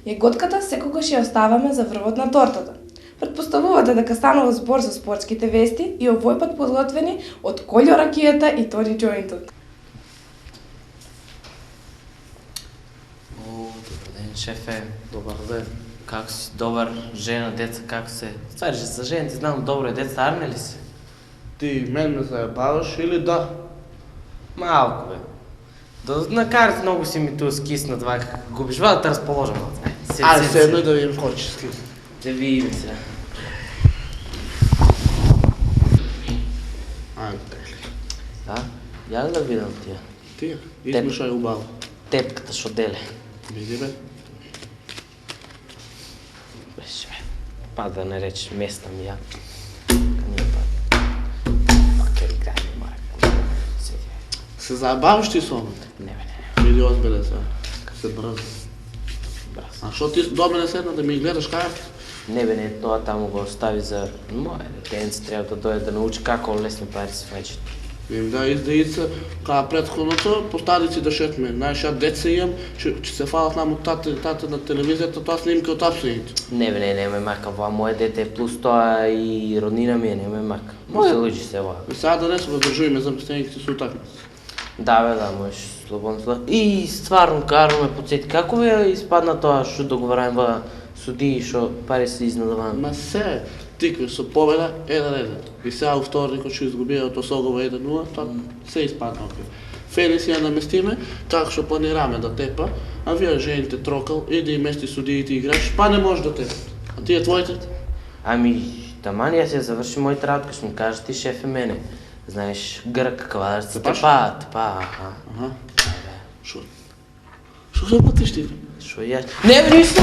Јаготката секогаш ја оставаме за врвот на тортата. Претпоставувате дека станува збор за спортските вести и овој пат подготвени од Колјо ракијата и Тони џоинтот. Добар ден, шефе. Добар ден. Како си? Добар, жена, деца, како се? Ствари, че са жените знам добро, деца арне ли се? Ти мен ме заебаваш или да? Малко, бе. Да накарате много си ми tu скисна това, как губиш. Ва да те разположам. Айде седно и да видим кой ще скисна. Да видим сега. Айде, текли. Да? Я ли да видам тия? Тия, измешай убаво. Тепката шо деле. Види бе. Беше, бе. Па да не речеш места ми я. Кания па. Окей, край не мора. Седи, бе. Се заебаваш ти со мен? Не, бе, не. Види озбеле сега. Се бръзна. Брас. А шо ти до мене седна да ми гледаш кајата? Не, бе, не, тоа таму го остави за моје детенце, треба да дојде да научи како лесно пари се мечат. Им да издеица, каја предходното, постави си да шетме. Знаеш, ја деца имам, че се фалат нам од тата на телевизијата, тоа снимки од апсените. Не, бе, не ме мака, ова моје дете е плюс тоа и роднина ми е, не ме мака. Може да луѓи се ова. И сега да не се водржуваме заместениците со утакмица. Да, бе, да, можеш слободно. И стварно караме подсети, како ви испадна тоа што договараем судии, што пари се изнадаваат? Ма се, тикве со победа 1-1. И сега у вторникот што изгубија од Осогова 1-0, тоа се испадна окей. Фели си ја наместиме, како што планираме да тепа, а вие жените трокал, иди и мести судиите играч, па не може да тепат. А тие твоите? Ами, таман ја се заврши моите работи, што ми кажа ти шеф е мене. Знаеш, грък, квадрци, тепа, аха. Аха. Шо? Шо се патиш ти? Шо ја? Не, бе, нищо!